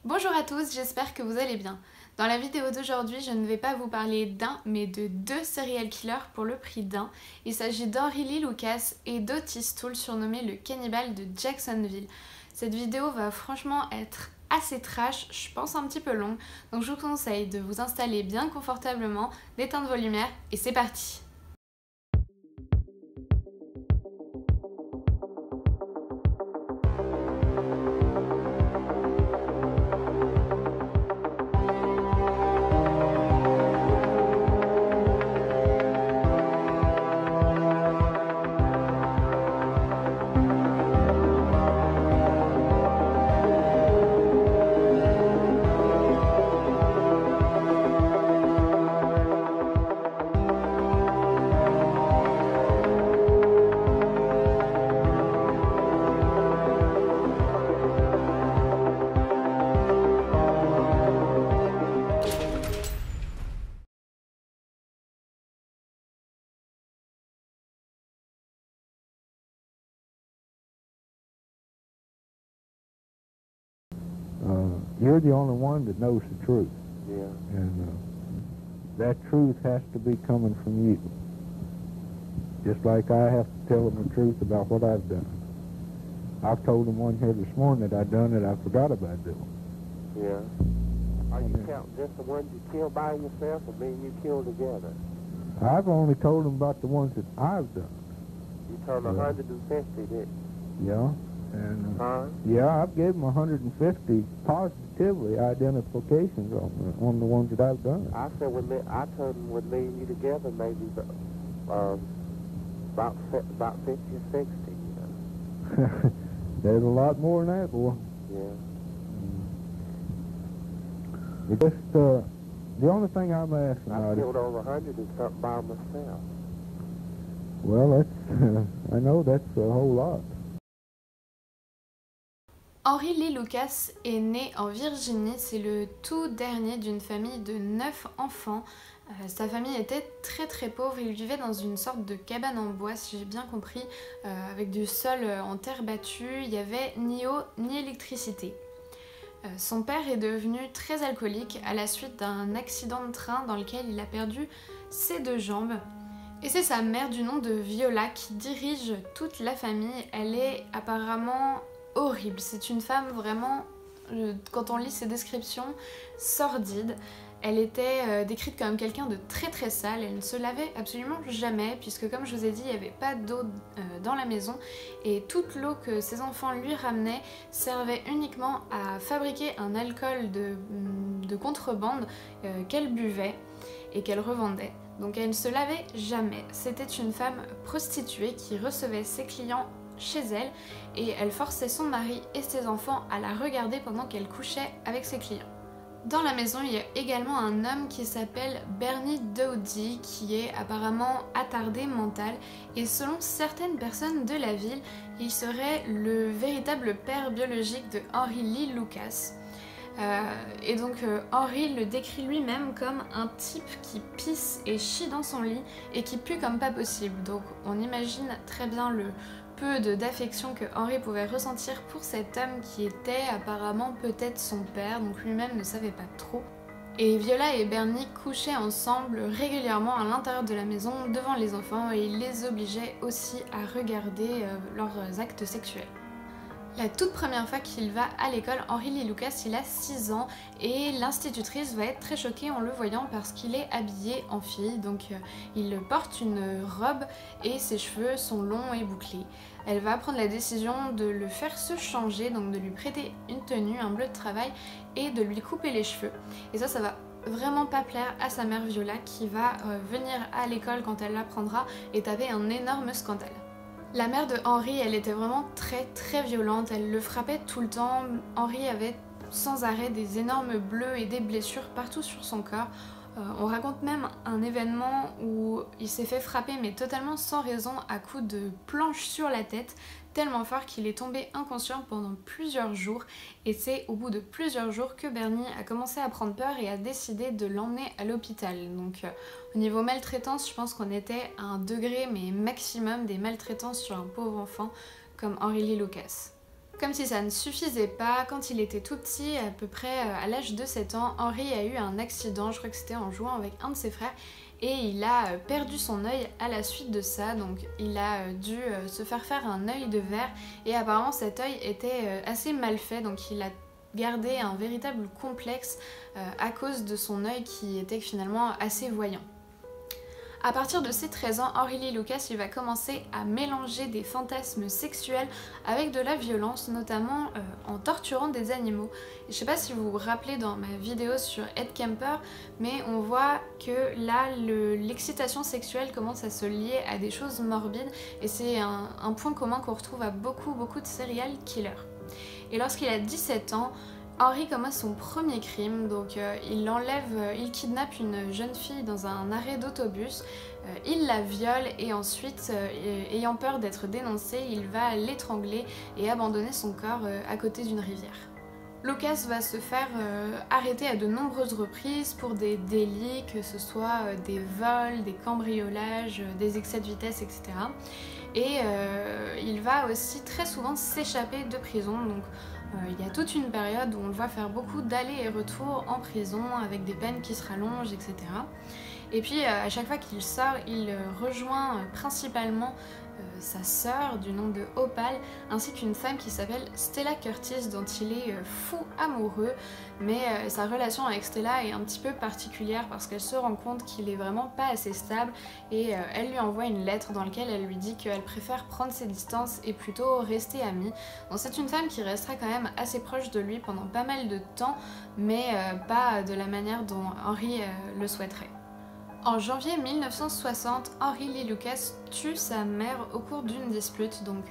Bonjour à tous, j'espère que vous allez bien. Dans la vidéo d'aujourd'hui, je ne vais pas vous parler d'un, mais de deux serial killers pour le prix d'un. Il s'agit d'Henry Lee Lucas et d'Otis Toole, surnommé le cannibale de Jacksonville. Cette vidéo va franchement être assez trash, je pense un petit peu longue, donc je vous conseille de vous installer bien confortablement, d'éteindre vos lumières et c'est parti! You're the only one that knows the truth. Yeah. And that truth has to be coming from you. Just like I have to tell them the truth about what I've done. I've told them one here this morning that I'd done it, I forgot about doing. Yeah. Are you counting just the ones you killed by yourself or me and you killed together? I've only told them about the ones that I've done. You told Yeah. 150, didn't you? Yeah. And Huh? yeah, I've given them 150 positively identifications on the ones that I've done. I said I told them with me and you together maybe about 50 or 60, you know. There's a lot more than that, boy. Yeah. It just, the only thing I'm asking I about is, killed over 100 and something by myself. well, that's, I know that's a whole lot. Henry Lee Lucas est né en Virginie, c'est le tout dernier d'une famille de 9 enfants. Sa famille était très pauvre, il vivait dans une sorte de cabane en bois, si j'ai bien compris, avec du sol en terre battue, il n'y avait ni eau ni électricité. Son père est devenu très alcoolique à la suite d'un accident de train dans lequel il a perdu ses deux jambes. Et c'est sa mère du nom de Viola qui dirige toute la famille, elle est apparemment horrible. C'est une femme vraiment, quand on lit ses descriptions, sordide. Elle était décrite comme quelqu'un de très sale, elle ne se lavait absolument jamais puisque comme je vous ai dit, il n'y avait pas d'eau dans la maison et toute l'eau que ses enfants lui ramenaient servait uniquement à fabriquer un alcool de contrebande qu'elle buvait et qu'elle revendait. Donc elle ne se lavait jamais. C'était une femme prostituée qui recevait ses clients chez elle et elle forçait son mari et ses enfants à la regarder pendant qu'elle couchait avec ses clients. Dans la maison, il y a également un homme qui s'appelle Bernie Dowdy qui est apparemment attardé mental et selon certaines personnes de la ville, il serait le véritable père biologique de Henry Lee Lucas. Et donc Henry le décrit lui-même comme un type qui pisse et chie dans son lit et qui pue comme pas possible. Donc on imagine très bien le peu d'affection que Henry pouvait ressentir pour cet homme qui était apparemment peut-être son père, donc lui-même ne savait pas trop. Et Viola et Bernie couchaient ensemble régulièrement à l'intérieur de la maison devant les enfants et il les obligeait aussi à regarder leurs actes sexuels. La toute première fois qu'il va à l'école, Henry Lee Lucas, il a 6 ans et l'institutrice va être très choquée en le voyant parce qu'il est habillé en fille, donc il porte une robe et ses cheveux sont longs et bouclés. Elle va prendre la décision de le faire se changer, donc de lui prêter une tenue, un bleu de travail et de lui couper les cheveux. Et ça va vraiment pas plaire à sa mère Viola qui va venir à l'école quand elle l'apprendra et taper un énorme scandale. La mère de Henry, elle était vraiment très violente, elle le frappait tout le temps. Henry avait sans arrêt des énormes bleus et des blessures partout sur son corps. On raconte même un événement où il s'est fait frapper mais totalement sans raison à coups de planche sur la tête, tellement fort qu'il est tombé inconscient pendant plusieurs jours et c'est au bout de plusieurs jours que Bernie a commencé à prendre peur et a décidé de l'emmener à l'hôpital. Donc au niveau maltraitance, je pense qu'on était à un degré mais maximum des maltraitances sur un pauvre enfant comme Henry Lee Lucas. Comme si ça ne suffisait pas, quand il était tout petit, à peu près à l'âge de 7 ans, Henry a eu un accident, je crois que c'était en jouant avec un de ses frères, et il a perdu son œil à la suite de ça, donc il a dû se faire un œil de verre, et apparemment cet œil était assez mal fait, donc il a gardé un véritable complexe à cause de son œil qui était finalement assez voyant. À partir de ses 13 ans, Henry Lee Lucas il va commencer à mélanger des fantasmes sexuels avec de la violence, notamment en torturant des animaux. Et je sais pas si vous vous rappelez dans ma vidéo sur Ed Kemper, mais on voit que là l'excitation sexuelle commence à se lier à des choses morbides, et c'est un point commun qu'on retrouve à beaucoup de serial killers. Et lorsqu'il a 17 ans, Henry commence son premier crime, donc il kidnappe une jeune fille dans un arrêt d'autobus, il la viole et ensuite, ayant peur d'être dénoncé, il va l'étrangler et abandonner son corps à côté d'une rivière. Lucas va se faire arrêter à de nombreuses reprises pour des délits, que ce soit des vols, des cambriolages, des excès de vitesse, etc. Et il va aussi très souvent s'échapper de prison, donc il y a toute une période où on le voit faire beaucoup d'allers et retours en prison avec des peines qui se rallongent, etc. Et puis à chaque fois qu'il sort, il rejoint principalement sa sœur du nom de Opal, ainsi qu'une femme qui s'appelle Stella Curtis, dont il est fou amoureux, mais sa relation avec Stella est un petit peu particulière parce qu'elle se rend compte qu'il est vraiment pas assez stable, et elle lui envoie une lettre dans laquelle elle lui dit qu'elle préfère prendre ses distances et plutôt rester amie. Donc c'est une femme qui restera quand même assez proche de lui pendant pas mal de temps, mais pas de la manière dont Henry le souhaiterait. En janvier 1960, Henry Lee Lucas tue sa mère au cours d'une dispute, donc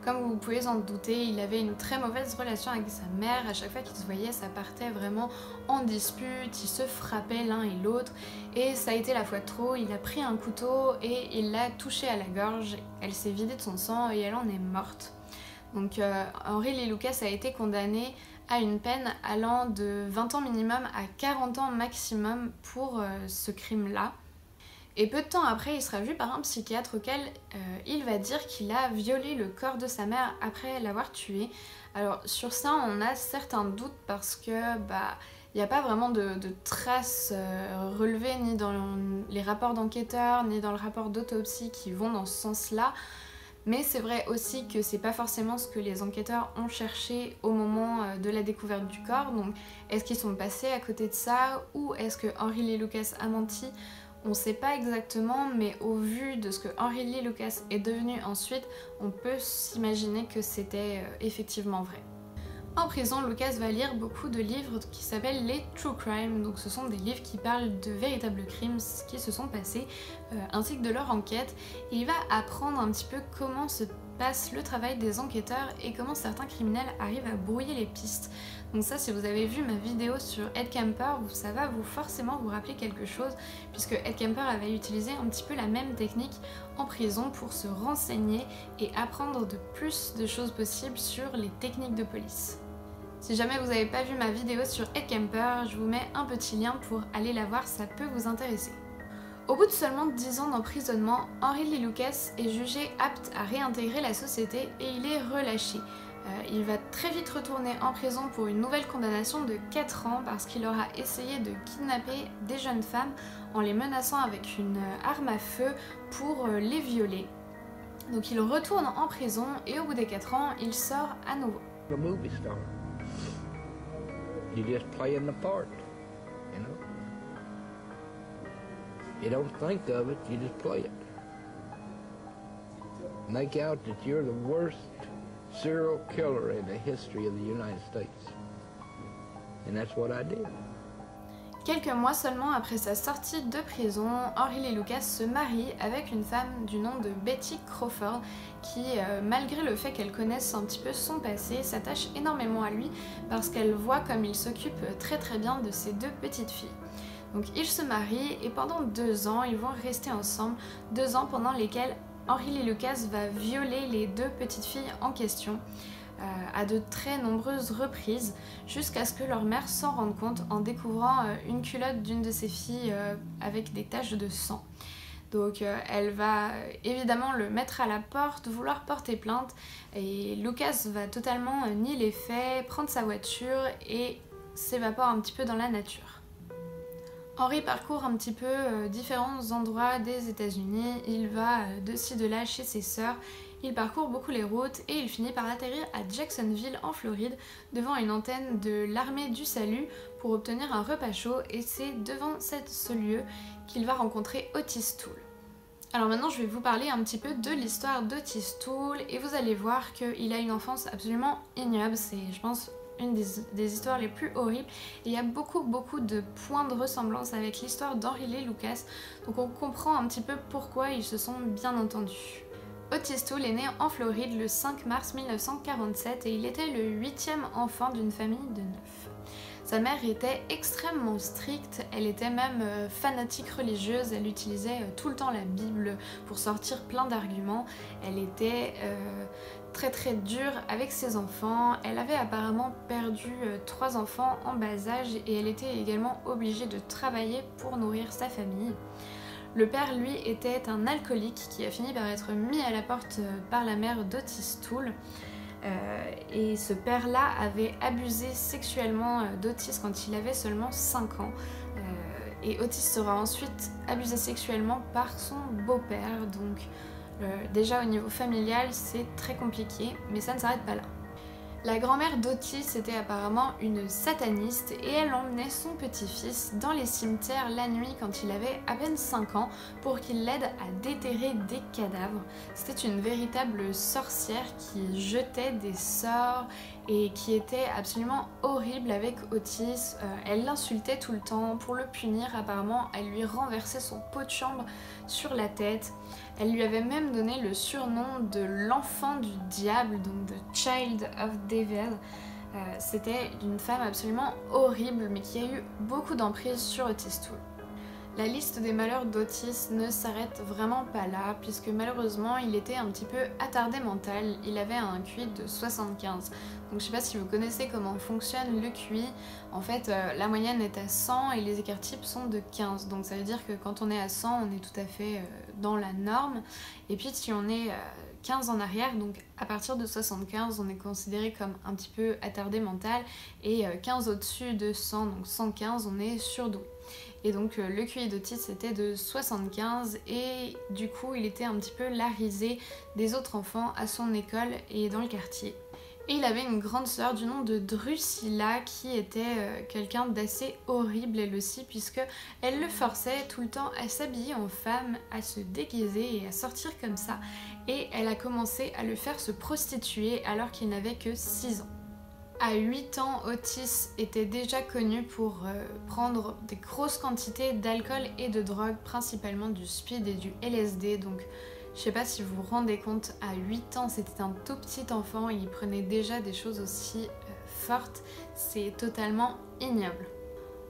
comme vous pouvez en douter, il avait une très mauvaise relation avec sa mère. À chaque fois qu'ils se voyaient, ça partait vraiment en dispute, ils se frappaient l'un et l'autre, et ça a été la fois de trop. Il a pris un couteau et il l'a touchée à la gorge, elle s'est vidée de son sang et elle en est morte. Donc Henry Lee Lucas a été condamné à une peine allant de 20 ans minimum à 40 ans maximum pour ce crime-là. Et peu de temps après, il sera vu par un psychiatre auquel il va dire qu'il a violé le corps de sa mère après l'avoir tuée. Alors sur ça, on a certains doutes parce que il n'y a pas vraiment de traces relevées ni dans les rapports d'enquêteurs, ni dans le rapport d'autopsie qui vont dans ce sens-là. Mais c'est vrai aussi que c'est pas forcément ce que les enquêteurs ont cherché au moment de la découverte du corps. Donc est-ce qu'ils sont passés à côté de ça, ou est-ce que Henry Lee Lucas a menti? On sait pas exactement, mais au vu de ce que Henry Lee Lucas est devenu ensuite, on peut s'imaginer que c'était effectivement vrai. En prison, Lucas va lire beaucoup de livres qui s'appellent les True Crime, donc ce sont des livres qui parlent de véritables crimes qui se sont passés, ainsi que de leur enquête, et il va apprendre un petit peu comment se passe le travail des enquêteurs et comment certains criminels arrivent à brouiller les pistes. Donc ça, si vous avez vu ma vidéo sur Ed Kemper, ça va forcément vous rappeler quelque chose, puisque Ed Kemper avait utilisé un petit peu la même technique en prison pour se renseigner et apprendre de plus de choses possibles sur les techniques de police. Si jamais vous n'avez pas vu ma vidéo sur Ed Kemper, je vous mets un petit lien pour aller la voir, ça peut vous intéresser. Au bout de seulement 10 ans d'emprisonnement, Henry Lee Lucas est jugé apte à réintégrer la société et il est relâché. Il va très vite retourner en prison pour une nouvelle condamnation de 4 ans parce qu'il aura essayé de kidnapper des jeunes femmes en les menaçant avec une arme à feu pour les violer. Donc il retourne en prison et au bout des 4 ans, il sort à nouveau. A movie star. You just playing the part, you know. You don't think of it, you just play it. Make out that you're the worst serial killer in the history of the United States. And that's what I did. Quelques mois seulement après sa sortie de prison, Henry Lee Lucas se marie avec une femme du nom de Betty Crawford qui, malgré le fait qu'elle connaisse un petit peu son passé, s'attache énormément à lui parce qu'elle voit comme il s'occupe très bien de ses 2 petites filles. Donc ils se marient et pendant 2 ans, ils vont rester ensemble, 2 ans pendant lesquels Henry Lee Lucas va violer les 2 petites filles en question. À de très nombreuses reprises, jusqu'à ce que leur mère s'en rende compte en découvrant une culotte d'une de ses filles avec des taches de sang. Donc elle va évidemment le mettre à la porte, vouloir porter plainte, et Lucas va totalement nier les faits, prendre sa voiture et s'évapore un petit peu dans la nature. Henry parcourt un petit peu différents endroits des États-Unis, il va de ci de là chez ses sœurs, il parcourt beaucoup les routes et il finit par atterrir à Jacksonville en Floride devant une antenne de l'armée du salut pour obtenir un repas chaud, et c'est devant ce lieu qu'il va rencontrer Otis Toole. Alors maintenant je vais vous parler un petit peu de l'histoire d'Otis Toole et vous allez voir qu'il a une enfance absolument ignoble, c'est je pense une des histoires les plus horribles, et il y a beaucoup de points de ressemblance avec l'histoire d'Henry Lee Lucas, donc on comprend un petit peu pourquoi ils se sont bien entendus. Otis Toole est né en Floride le 5 mars 1947 et il était le 8e enfant d'une famille de 9. Sa mère était extrêmement stricte, elle était même fanatique religieuse, elle utilisait tout le temps la Bible pour sortir plein d'arguments, elle était très dure avec ses enfants, elle avait apparemment perdu 3 enfants en bas âge et elle était également obligée de travailler pour nourrir sa famille. Le père, lui, était un alcoolique qui a fini par être mis à la porte par la mère d'Otis Toole. Et ce père-là avait abusé sexuellement d'Otis quand il avait seulement 5 ans. Et Otis sera ensuite abusé sexuellement par son beau-père. Donc déjà au niveau familial, c'est très compliqué, mais ça ne s'arrête pas là. La grand-mère d'Otis était apparemment une sataniste et elle emmenait son petit-fils dans les cimetières la nuit quand il avait à peine 5 ans pour qu'il l'aide à déterrer des cadavres. C'était une véritable sorcière qui jetait des sorts et qui était absolument horrible avec Otis. Elle l'insultait tout le temps. Pour le punir, apparemment, elle lui renversait son pot de chambre sur la tête. Elle lui avait même donné le surnom de l'enfant du diable, donc The Child of Devil. C'était une femme absolument horrible, mais qui a eu beaucoup d'emprise sur Otis Toole. La liste des malheurs d'Otis ne s'arrête vraiment pas là, puisque malheureusement il était un petit peu attardé mental, il avait un QI de 75. Donc je sais pas si vous connaissez comment fonctionne le QI, en fait la moyenne est à 100 et les écarts types sont de 15, donc ça veut dire que quand on est à 100 on est tout à fait dans la norme, et puis si on est 15 en arrière, donc à partir de 75 on est considéré comme un petit peu attardé mental, et 15 au-dessus de 100, donc 115 on est surdoué. Et donc le QI d'Otis était de 75 et du coup il était un petit peu la risée des autres enfants à son école et dans le quartier. Et il avait une grande sœur du nom de Drusilla qui était quelqu'un d'assez horrible elle aussi, puisque elle le forçait tout le temps à s'habiller en femme, à se déguiser et à sortir comme ça. Et elle a commencé à le faire se prostituer alors qu'il n'avait que 6 ans. À 8 ans, Otis était déjà connu pour prendre des grosses quantités d'alcool et de drogue, principalement du speed et du LSD. Donc je sais pas si vous vous rendez compte, à 8 ans, c'était un tout petit enfant et il prenait déjà des choses aussi fortes. C'est totalement ignoble.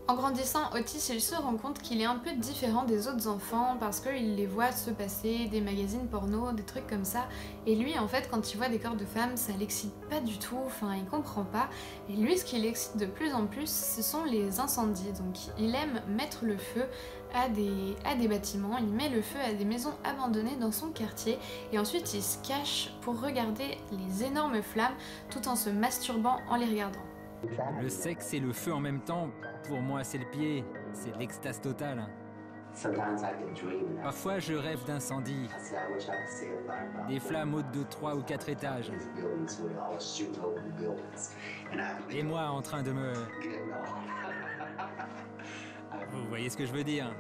En grandissant, Otis il se rend compte qu'il est un peu différent des autres enfants parce qu'il les voit se passer des magazines porno, des trucs comme ça, et lui en fait quand il voit des corps de femmes ça l'excite pas du tout, enfin il comprend pas, et lui ce qui l'excite de plus en plus ce sont les incendies, donc il aime mettre le feu à des bâtiments, il met le feu à des maisons abandonnées dans son quartier et ensuite il se cache pour regarder les énormes flammes tout en se masturbant en les regardant. Le sexe et le feu en même temps, pour moi c'est le pied, c'est l'extase totale. Parfois je rêve d'incendies, des flammes hautes de 3 ou 4 étages. Et moi en train de me... Vous voyez ce que je veux dire?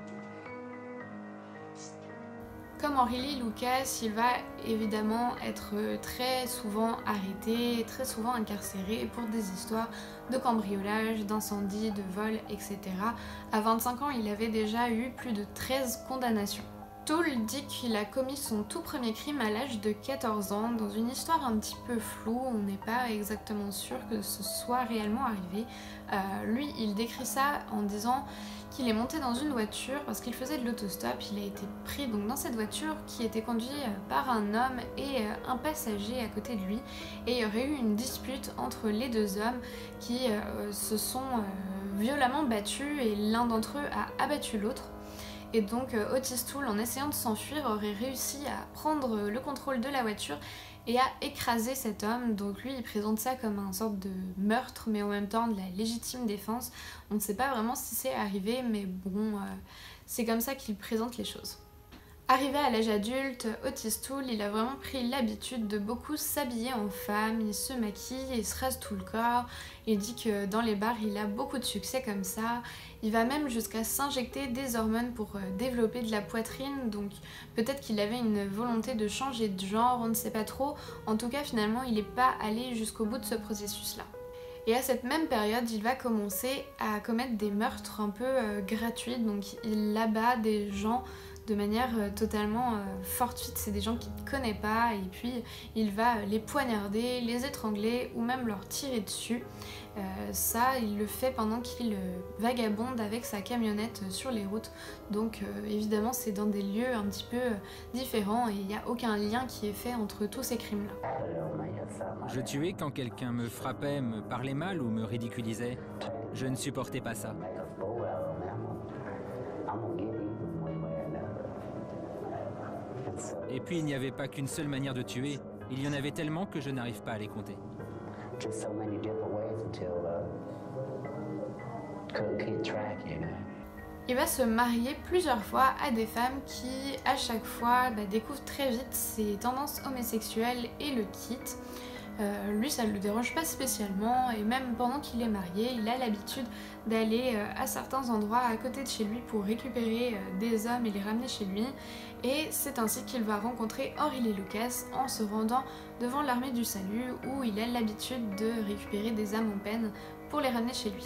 Comme Henry Lee Lucas, il va évidemment être très souvent arrêté, très souvent incarcéré pour des histoires de cambriolage, d'incendie, de vol, etc. À 25 ans, il avait déjà eu plus de 13 condamnations. Toole dit qu'il a commis son tout premier crime à l'âge de 14 ans, dans une histoire un petit peu floue, on n'est pas exactement sûr que ce soit réellement arrivé. Lui, il décrit ça en disant qu'il est monté dans une voiture parce qu'il faisait de l'autostop, il a été pris donc dans cette voiture qui était conduite par un homme et un passager à côté de lui, et il y aurait eu une dispute entre les deux hommes qui se sont violemment battus et l'un d'entre eux a abattu l'autre. Et donc Otis Toole, en essayant de s'enfuir, aurait réussi à prendre le contrôle de la voiture et à écraser cet homme. Donc lui, il présente ça comme un sorte de meurtre, mais en même temps de la légitime défense. On ne sait pas vraiment si c'est arrivé, mais bon, c'est comme ça qu'il présente les choses. Arrivé à l'âge adulte, Otis Toole, il a vraiment pris l'habitude de beaucoup s'habiller en femme, il se maquille, il se rase tout le corps, il dit que dans les bars il a beaucoup de succès comme ça, il va même jusqu'à s'injecter des hormones pour développer de la poitrine, donc peut-être qu'il avait une volonté de changer de genre, on ne sait pas trop, en tout cas finalement il n'est pas allé jusqu'au bout de ce processus-là. Et à cette même période, il va commencer à commettre des meurtres un peu gratuits, donc il abat des gens de manière totalement fortuite, c'est des gens qu'il ne connaît pas et puis il va les poignarder, les étrangler ou même leur tirer dessus. Ça, il le fait pendant qu'il vagabonde avec sa camionnette sur les routes, donc évidemment c'est dans des lieux un petit peu différents et il n'y a aucun lien qui est fait entre tous ces crimes-là. Je tuais quand quelqu'un me frappait, me parlait mal ou me ridiculisait. Je ne supportais pas ça. Et puis il n'y avait pas qu'une seule manière de tuer, il y en avait tellement que je n'arrive pas à les compter. Il va se marier plusieurs fois à des femmes qui, à chaque fois, découvrent très vite ses tendances homosexuelles et le quittent. Lui, ça ne le dérange pas spécialement et même pendant qu'il est marié, il a l'habitude d'aller à certains endroits à côté de chez lui pour récupérer des hommes et les ramener chez lui. Et c'est ainsi qu'il va rencontrer Henry Lee Lucas en se rendant devant l'armée du salut où il a l'habitude de récupérer des âmes en peine pour les ramener chez lui.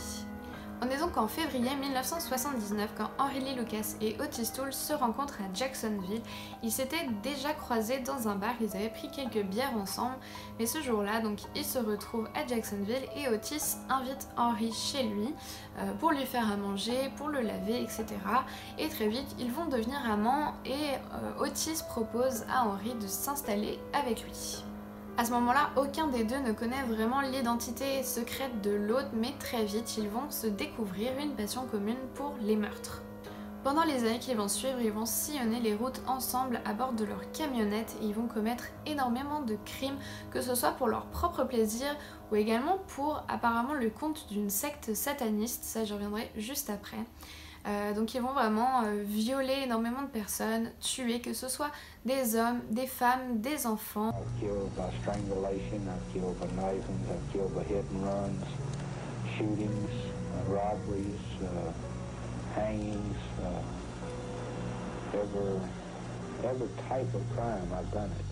On est donc en février 1979 quand Henry Lee Lucas et Otis Toole se rencontrent à Jacksonville. Ils s'étaient déjà croisés dans un bar, ils avaient pris quelques bières ensemble, mais ce jour-là, donc ils se retrouvent à Jacksonville et Otis invite Henry chez lui pour lui faire à manger, pour le laver, etc. Et très vite, ils vont devenir amants et Otis propose à Henry de s'installer avec lui. À ce moment-là, aucun des deux ne connaît vraiment l'identité secrète de l'autre, mais très vite, ils vont se découvrir une passion commune pour les meurtres. Pendant les années qui vont suivre, ils vont sillonner les routes ensemble à bord de leur camionnette et ils vont commettre énormément de crimes, que ce soit pour leur propre plaisir ou également pour apparemment le compte d'une secte sataniste, ça j'y reviendrai juste après. Donc ils vont vraiment violer énormément de personnes, tuer, que ce soit des hommes, des femmes, des enfants. I've killed by strangulation, I've killed by knifing, I've killed by hit and runs, shootings, robberies, hangings, every type of crime, I've done it.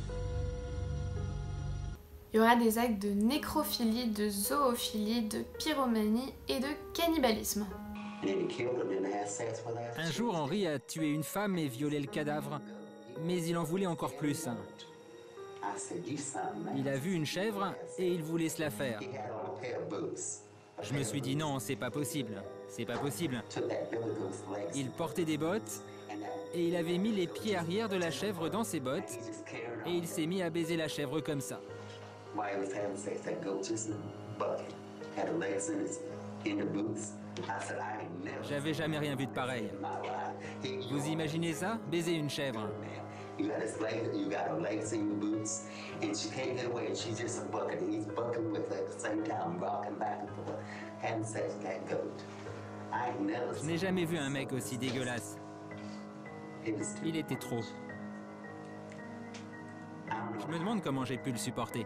Il y aura des actes de nécrophilie, de zoophilie, de pyromanie et de cannibalisme. Un jour, Henry a tué une femme et violé le cadavre, mais il en voulait encore plus. Il a vu une chèvre et il voulait se la faire. Je me suis dit non, c'est pas possible, c'est pas possible. Il portait des bottes et il avait mis les pieds arrière de la chèvre dans ses bottes et il s'est mis à baiser la chèvre comme ça. J'avais jamais rien vu de pareil. Vous imaginez ça? Baiser une chèvre. Je n'ai jamais vu un mec aussi dégueulasse. Il était trop. Je me demande comment j'ai pu le supporter.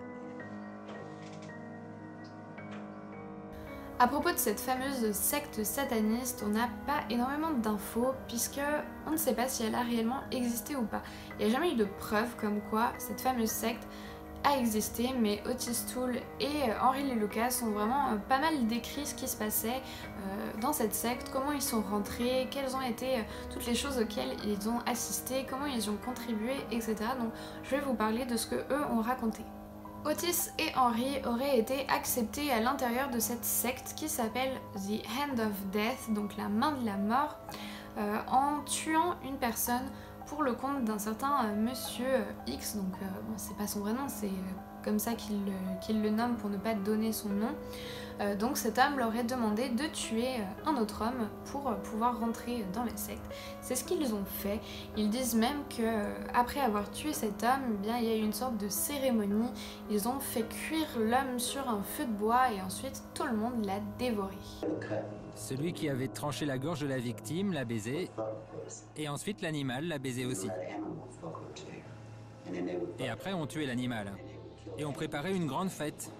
À propos de cette fameuse secte sataniste, on n'a pas énormément d'infos puisque on ne sait pas si elle a réellement existé ou pas. Il n'y a jamais eu de preuves comme quoi cette fameuse secte a existé, mais Otis Toole et Henry Lee Lucas ont vraiment pas mal décrit ce qui se passait dans cette secte, comment ils sont rentrés, quelles ont été toutes les choses auxquelles ils ont assisté, comment ils ont contribué, etc. Donc je vais vous parler de ce que eux ont raconté. Otis et Henry auraient été acceptés à l'intérieur de cette secte qui s'appelle The Hand of Death, donc la main de la mort, en tuant une personne pour le compte d'un certain Monsieur X, donc bon, c'est pas son vrai nom, c'est comme ça qu'il le nomme pour ne pas donner son nom. Donc cet homme leur aurait demandé de tuer un autre homme pour pouvoir rentrer dans la secte. C'est ce qu'ils ont fait. Ils disent même que après avoir tué cet homme, eh bien, il y a eu une sorte de cérémonie. Ils ont fait cuire l'homme sur un feu de bois et ensuite tout le monde l'a dévoré. Celui qui avait tranché la gorge de la victime l'a baisé, et ensuite l'animal l'a baisé aussi. Et après on tuait l'animal, et on préparait une grande fête.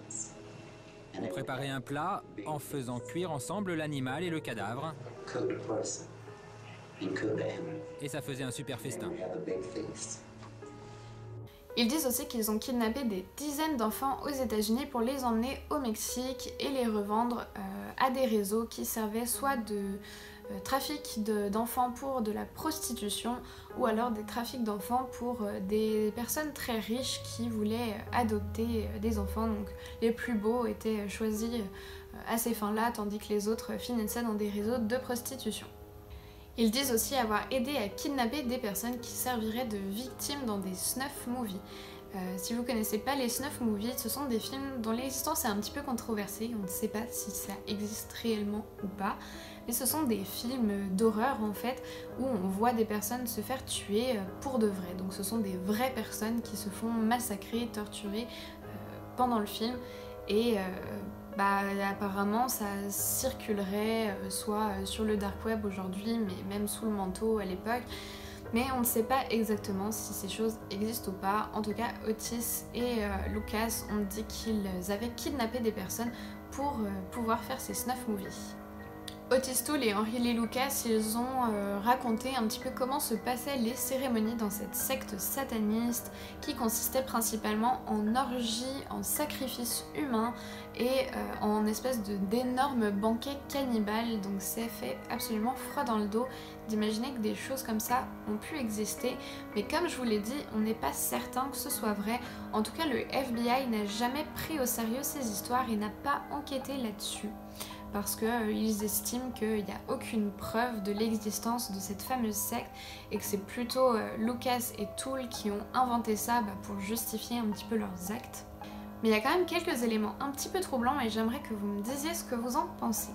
On préparait un plat en faisant cuire ensemble l'animal et le cadavre, et ça faisait un super festin. Ils disent aussi qu'ils ont kidnappé des dizaines d'enfants aux États-Unis pour les emmener au Mexique et les revendre à des réseaux qui servaient soit de trafic d'enfants pour de la prostitution ou alors des trafics d'enfants pour des personnes très riches qui voulaient adopter des enfants. Donc les plus beaux étaient choisis à ces fins-là tandis que les autres finissaient dans des réseaux de prostitution. Ils disent aussi avoir aidé à kidnapper des personnes qui serviraient de victimes dans des snuff movies. Si vous connaissez pas les snuff movies, ce sont des films dont l'existence est un petit peu controversée, on ne sait pas si ça existe réellement ou pas, mais ce sont des films d'horreur en fait, où on voit des personnes se faire tuer pour de vrai. Donc ce sont des vraies personnes qui se font massacrer, torturer pendant le film, et apparemment ça circulerait soit sur le dark web aujourd'hui, mais même sous le manteau à l'époque. Mais on ne sait pas exactement si ces choses existent ou pas. En tout cas, Otis et Lucas ont dit qu'ils avaient kidnappé des personnes pour pouvoir faire ces snuff movies. Otis Toole et Henry Lee Lucas, ils ont raconté un petit peu comment se passaient les cérémonies dans cette secte sataniste qui consistait principalement en orgies, en sacrifices humains et en espèce d'énormes banquets cannibales. Donc c'est fait absolument froid dans le dos d'imaginer que des choses comme ça ont pu exister. Mais comme je vous l'ai dit, on n'est pas certain que ce soit vrai. En tout cas, le FBI n'a jamais pris au sérieux ces histoires et n'a pas enquêté là-dessus, parce qu'ils estiment qu'il n'y a aucune preuve de l'existence de cette fameuse secte et que c'est plutôt Lucas et Toole qui ont inventé ça pour justifier un petit peu leurs actes. Mais il y a quand même quelques éléments un petit peu troublants et j'aimerais que vous me disiez ce que vous en pensez.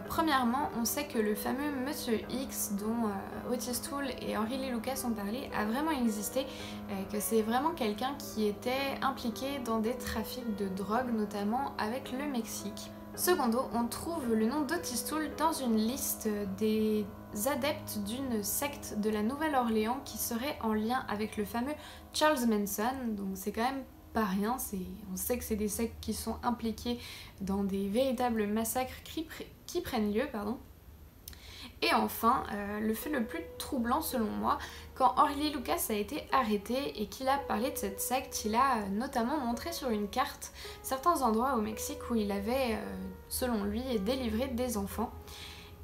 Premièrement, on sait que le fameux Monsieur X dont Otis Toole et Henry Lee Lucas ont parlé a vraiment existé, que c'est vraiment quelqu'un qui était impliqué dans des trafics de drogue, notamment avec le Mexique. Secondo, on trouve le nom d'Otis Toole dans une liste des adeptes d'une secte de la Nouvelle-Orléans qui serait en lien avec le fameux Charles Manson, donc c'est quand même pas rien, on sait que c'est des sectes qui sont impliquées dans des véritables massacres qui prennent lieu. Et enfin, le fait le plus troublant selon moi, quand Henry Lee Lucas a été arrêté et qu'il a parlé de cette secte, il a notamment montré sur une carte certains endroits au Mexique où il avait, selon lui, délivré des enfants.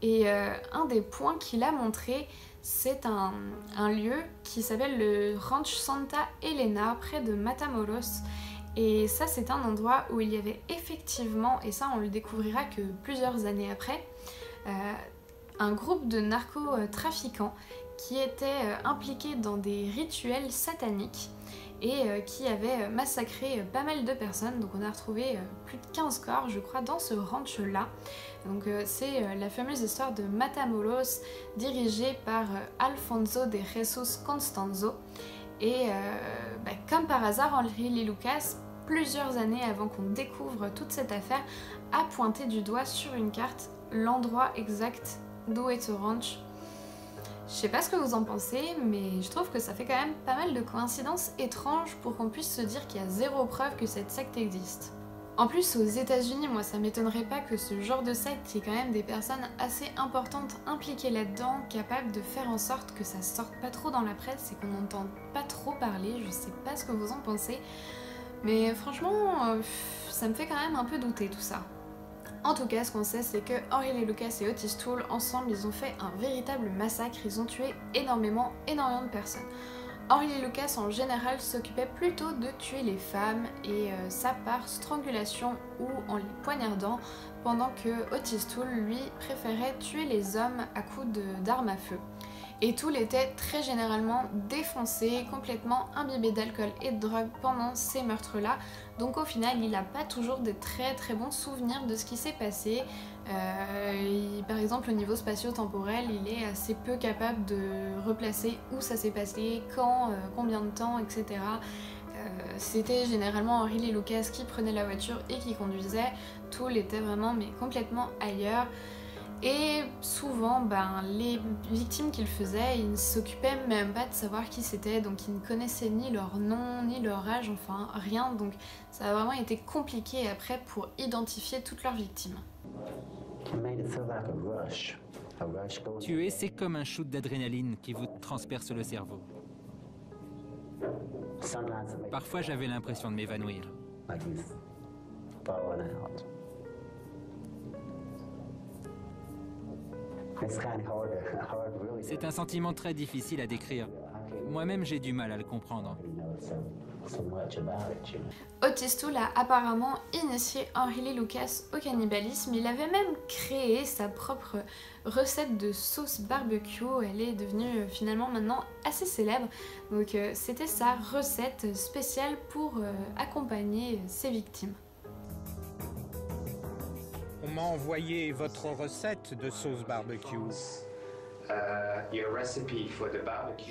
Et un des points qu'il a montré, c'est un lieu qui s'appelle le Ranch Santa Elena, près de Matamoros. Et ça, c'est un endroit où il y avait effectivement, et ça on le découvrira que plusieurs années après, un groupe de narcotrafiquants qui étaient impliqués dans des rituels sataniques et qui avaient massacré pas mal de personnes. Donc on a retrouvé plus de 15 corps, je crois, dans ce ranch-là. Donc c'est la fameuse histoire de Matamoros, dirigée par Alfonso de Jesus Constanzo. Et comme par hasard, Henry Lee Lucas, plusieurs années avant qu'on découvre toute cette affaire, a pointé du doigt sur une carte l'endroit exact d'où est ce ranch. Je sais pas ce que vous en pensez, mais je trouve que ça fait quand même pas mal de coïncidences étranges pour qu'on puisse se dire qu'il y a zéro preuve que cette secte existe. En plus, aux États-Unis, moi ça m'étonnerait pas que ce genre de secte, il y ait quand même des personnes assez importantes impliquées là-dedans, capables de faire en sorte que ça sorte pas trop dans la presse et qu'on n'entende pas trop parler. Je sais pas ce que vous en pensez, mais franchement, ça me fait quand même un peu douter tout ça. En tout cas, ce qu'on sait, c'est que Henry Lee Lucas et Otis Toole, ensemble, ils ont fait un véritable massacre, ils ont tué énormément de personnes. Henry Lee Lucas, en général, s'occupait plutôt de tuer les femmes, et ça par strangulation ou en les poignardant, pendant que Otis Toole, lui, préférait tuer les hommes à coups d'armes à feu. Et Toole était très généralement défoncé, complètement imbibé d'alcool et de drogue pendant ces meurtres-là. Donc au final, il n'a pas toujours des très bons souvenirs de ce qui s'est passé. Par exemple, au niveau spatio-temporel, il est assez peu capable de replacer où ça s'est passé, quand, combien de temps, etc. C'était généralement Henry Lee Lucas qui prenait la voiture et qui conduisait. Toole était vraiment complètement ailleurs. Et souvent, les victimes qu'il faisait, ils ne s'occupaient même pas de savoir qui c'était, donc ils ne connaissaient ni leur nom, ni leur âge, enfin rien. Donc ça a vraiment été compliqué après pour identifier toutes leurs victimes. Tuer, c'est comme un shoot d'adrénaline qui vous transperce le cerveau. Parfois, j'avais l'impression de m'évanouir. C'est un sentiment très difficile à décrire. Moi-même, j'ai du mal à le comprendre. Otis Toole a apparemment initié Henry Lee Lucas au cannibalisme. Il avait même créé sa propre recette de sauce barbecue. Elle est devenue finalement maintenant assez célèbre. Donc c'était sa recette spéciale pour accompagner ses victimes. On m'a envoyé votre recette de sauce barbecue.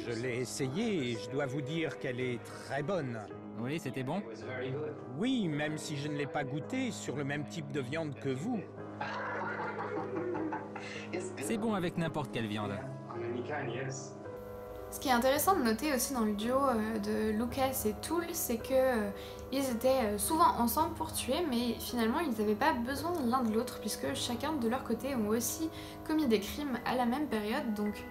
Je l'ai essayée et je dois vous dire qu'elle est très bonne. Oui, c'était bon? Oui, même si je ne l'ai pas goûtée sur le même type de viande que vous. C'est bon avec n'importe quelle viande. Ce qui est intéressant de noter aussi dans le duo de Lucas et Toole, c'est que ils étaient souvent ensemble pour tuer, mais finalement ils n'avaient pas besoin l'un de l'autre, puisque chacun de leur côté ont aussi commis des crimes à la même période, donc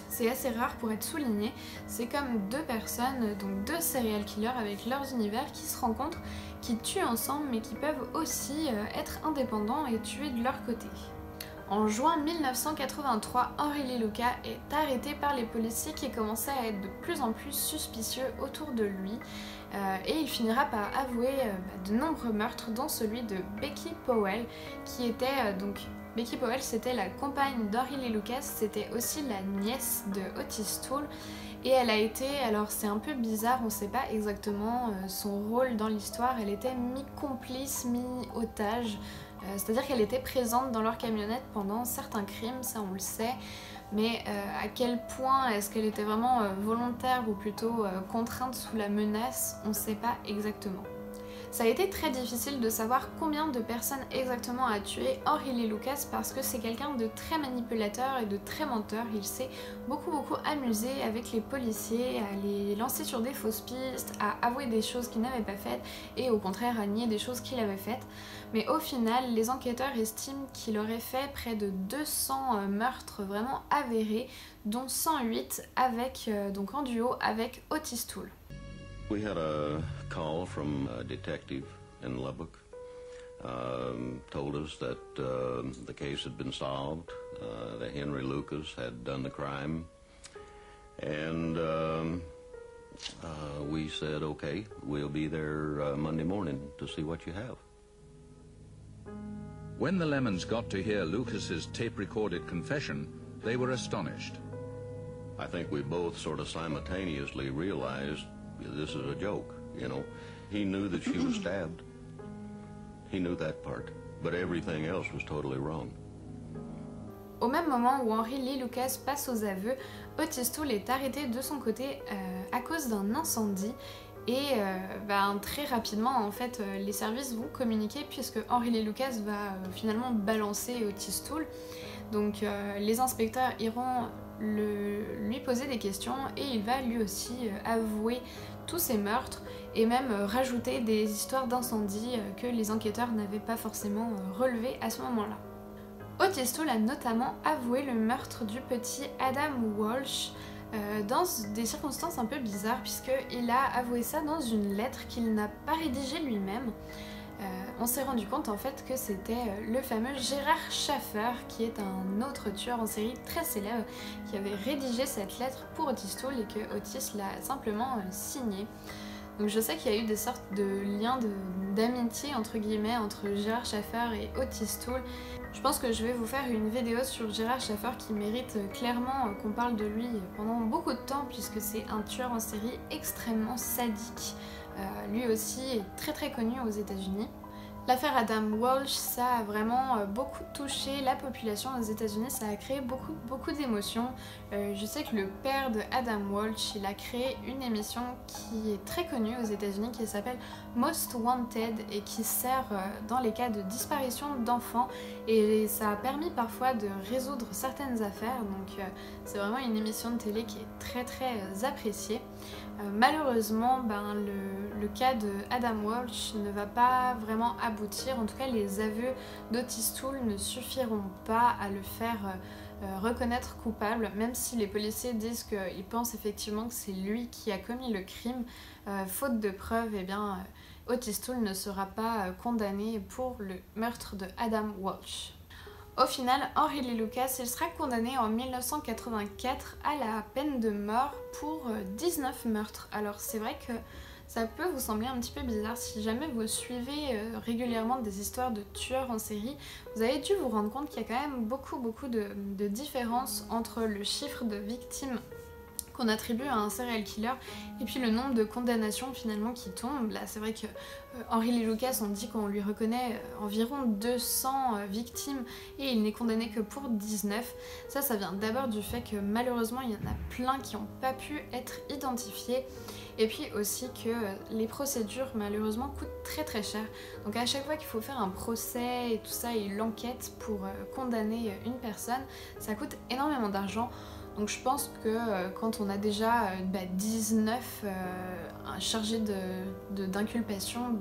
c'est assez rare pour être souligné. C'est comme deux personnes, donc deux serial killers avec leurs univers qui se rencontrent, qui tuent ensemble, mais qui peuvent aussi être indépendants et tuer de leur côté. En juin 1983, Henry Lee Lucas est arrêté par les policiers qui commençaient à être de plus en plus suspicieux autour de lui et il finira par avouer de nombreux meurtres, dont celui de Becky Powell, qui était Becky Powell, c'était la compagne d'Henry Lee Lucas, c'était aussi la nièce de Otis Toole. Et elle a été, alors c'est un peu bizarre, on ne sait pas exactement son rôle dans l'histoire, elle était mi-complice, mi-otage. C'est-à-dire qu'elle était présente dans leur camionnette pendant certains crimes, ça on le sait, mais à quel point est-ce qu'elle était vraiment volontaire ou plutôt contrainte sous la menace, on ne sait pas exactement. Ça a été très difficile de savoir combien de personnes exactement a tué Henry Lee Lucas parce que c'est quelqu'un de très manipulateur et de très menteur. Il s'est beaucoup amusé avec les policiers, à les lancer sur des fausses pistes, à avouer des choses qu'il n'avait pas faites et au contraire à nier des choses qu'il avait faites. Mais au final, les enquêteurs estiment qu'il aurait fait près de 200 meurtres vraiment avérés, dont 108 avec, donc en duo avec Otis Toole. We had a call from a detective in Lubbock. Told us that the case had been solved, that Henry Lucas had done the crime. And we said, okay, we'll be there Monday morning to see what you have. When the Lemons got to hear Lucas's tape-recorded confession, they were astonished. I think we both sort of simultaneously realized this is a joke, you know. He knew that she was stabbed. He knew that part, but everything else was totally wrong. Au même moment où Henry Lee Lucas passe aux aveux, Otis Toole est arrêté de son côté à cause d'un incendie. Et très rapidement, en fait, les services vont communiquer puisque Henry Lee Lucas va finalement balancer Otis Toole. Donc les inspecteurs iront lui poser des questions et il va lui aussi avouer tous ces meurtres et même rajouter des histoires d'incendie que les enquêteurs n'avaient pas forcément relevées à ce moment-là. Otis Toole a notamment avoué le meurtre du petit Adam Walsh dans des circonstances un peu bizarres puisqu'il a avoué ça dans une lettre qu'il n'a pas rédigée lui-même. On s'est rendu compte en fait que c'était le fameux Gérard Schaffer qui est un autre tueur en série très célèbre qui avait rédigé cette lettre pour Otis Toole et que Otis l'a simplement signée. Donc je sais qu'il y a eu des sortes de liens d'amitié entre guillemets entre Gérard Schaffer et Otis Toole Je pense que je vais vous faire une vidéo sur Gerard Schaeffer qui mérite clairement qu'on parle de lui pendant beaucoup de temps puisque c'est un tueur en série extrêmement sadique. Lui aussi est très connu aux États-Unis. L'affaire Adam Walsh, ça a vraiment beaucoup touché la population aux États-Unis, ça a créé beaucoup d'émotions. Je sais que le père de Adam Walsh, il a créé une émission qui est très connue aux États-Unis qui s'appelle Most Wanted et qui sert dans les cas de disparition d'enfants et ça a permis parfois de résoudre certaines affaires, donc c'est vraiment une émission de télé qui est très appréciée. Malheureusement, le cas de Adam Walsh ne va pas vraiment aboutir, en tout cas les aveux d'Otis Toole ne suffiront pas à le faire reconnaître coupable, même si les policiers disent qu'ils pensent effectivement que c'est lui qui a commis le crime, faute de preuves, eh bien Otis Toole ne sera pas condamné pour le meurtre de Adam Walsh. Au final, Henry Lee Lucas, il sera condamné en 1984 à la peine de mort pour 19 meurtres. Alors c'est vrai que ça peut vous sembler un petit peu bizarre si jamais vous suivez régulièrement des histoires de tueurs en série. Vous avez dû vous rendre compte qu'il y a quand même beaucoup de différences entre le chiffre de victimes qu'on attribue à un serial killer et puis le nombre de condamnations finalement qui tombent. Là c'est vrai que Henry Lee Lucas, on dit qu'on lui reconnaît environ 200 victimes et il n'est condamné que pour 19. Ça vient d'abord du fait que malheureusement il y en a plein qui n'ont pas pu être identifiés et puis aussi que les procédures malheureusement coûtent très cher. Donc à chaque fois qu'il faut faire un procès et tout ça et l'enquête pour condamner une personne, ça coûte énormément d'argent. Donc je pense que quand on a déjà 19 chargés d'inculpation,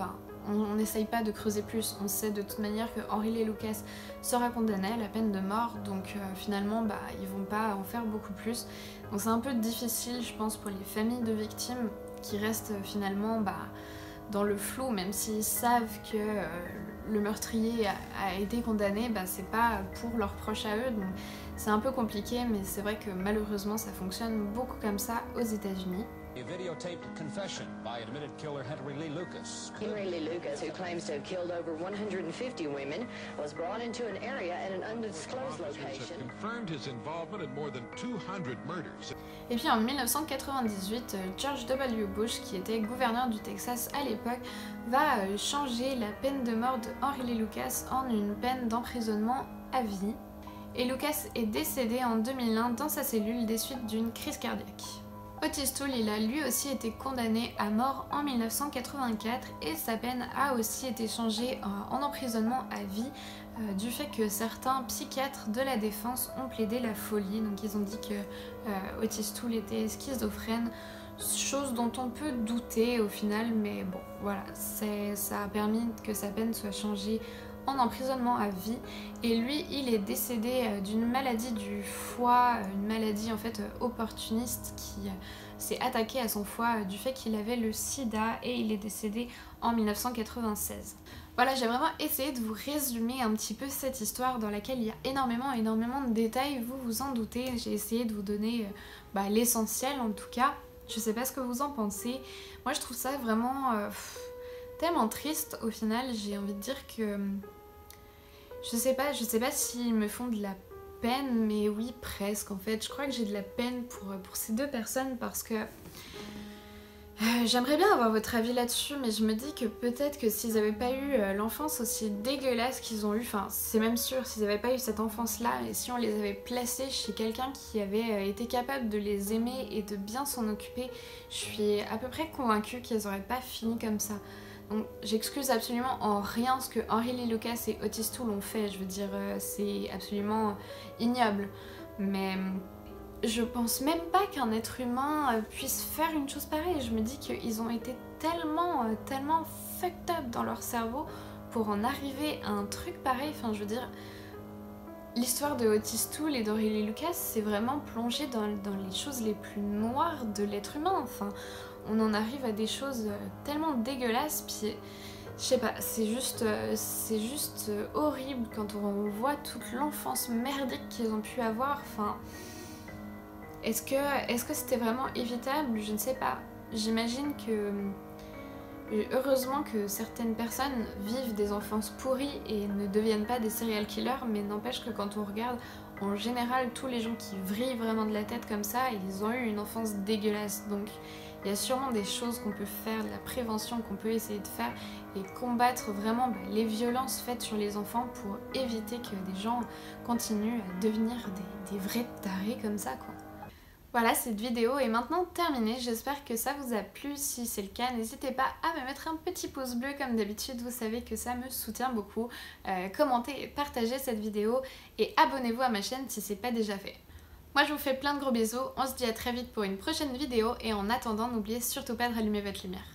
on n'essaye pas de creuser plus. On sait de toute manière que Henry Lee Lucas sera condamné à la peine de mort, donc finalement ils vont pas en faire beaucoup plus. Donc c'est un peu difficile je pense pour les familles de victimes qui restent finalement dans le flou, même s'ils savent que le meurtrier a été condamné, c'est pas pour leurs proches à eux, donc c'est un peu compliqué, mais c'est vrai que malheureusement ça fonctionne beaucoup comme ça aux États-Unis. A videotaped confession by admitted killer Henry Lee Lucas. Henry Lee Lucas, who claims to have killed over 150 women, was brought into an area at an undisclosed location. Confirmed his involvement in more than 200 murders. Et puis en 1998, George W. Bush, qui était gouverneur du Texas à l'époque, va changer la peine de mort de Henry Lee Lucas en une peine d'emprisonnement à vie. Et Lucas est décédé en 2001 dans sa cellule des suites d'une crise cardiaque. Otis Toole, il a lui aussi été condamné à mort en 1984 et sa peine a aussi été changée en emprisonnement à vie du fait que certains psychiatres de la défense ont plaidé la folie. Donc ils ont dit que Otis Toole était schizophrène, chose dont on peut douter au final, mais bon voilà, ça a permis que sa peine soit changée en emprisonnement à vie et lui il est décédé d'une maladie du foie, une maladie en fait opportuniste qui s'est attaquée à son foie du fait qu'il avait le sida et il est décédé en 1996. Voilà, j'ai vraiment essayé de vous résumer un petit peu cette histoire dans laquelle il y a énormément de détails, vous vous en doutez, j'ai essayé de vous donner l'essentiel en tout cas. Je sais pas ce que vous en pensez, moi je trouve ça vraiment tellement triste au final, j'ai envie de dire que je sais pas s'ils me font de la peine, mais oui presque en fait. Je crois que j'ai de la peine pour ces deux personnes parce que j'aimerais bien avoir votre avis là-dessus, mais je me dis que peut-être que s'ils n'avaient pas eu l'enfance aussi dégueulasse qu'ils ont eu, enfin c'est même sûr, s'ils n'avaient pas eu cette enfance-là, et si on les avait placés chez quelqu'un qui avait été capable de les aimer et de bien s'en occuper, je suis à peu près convaincue qu'ils n'auraient pas fini comme ça. Donc j'excuse absolument en rien ce que Henry Lee Lucas et Otis Toole ont fait, je veux dire c'est absolument ignoble, mais je pense même pas qu'un être humain puisse faire une chose pareille. Je me dis qu'ils ont été tellement fucked up dans leur cerveau pour en arriver à un truc pareil, enfin je veux dire l'histoire de Otis Toole et d'Henry Lee Lucas c'est vraiment plongé dans les choses les plus noires de l'être humain, enfin on en arrive à des choses tellement dégueulasses, puis je sais pas, c'est juste horrible quand on voit toute l'enfance merdique qu'ils ont pu avoir, enfin est-ce que c'était vraiment évitable? Je ne sais pas, j'imagine Et heureusement que certaines personnes vivent des enfances pourries et ne deviennent pas des serial killers, mais n'empêche que quand on regarde, en général, tous les gens qui vrillent vraiment de la tête comme ça, ils ont eu une enfance dégueulasse. Donc il y a sûrement des choses qu'on peut faire, de la prévention qu'on peut essayer de faire et combattre vraiment les violences faites sur les enfants pour éviter que des gens continuent à devenir des vrais tarés comme ça, quoi. Voilà, cette vidéo est maintenant terminée, j'espère que ça vous a plu. Si c'est le cas, n'hésitez pas à me mettre un petit pouce bleu comme d'habitude, vous savez que ça me soutient beaucoup. Commentez et partagez cette vidéo et abonnez-vous à ma chaîne si c'est pas déjà fait. Moi je vous fais plein de gros bisous, on se dit à très vite pour une prochaine vidéo et en attendant n'oubliez surtout pas de rallumer votre lumière.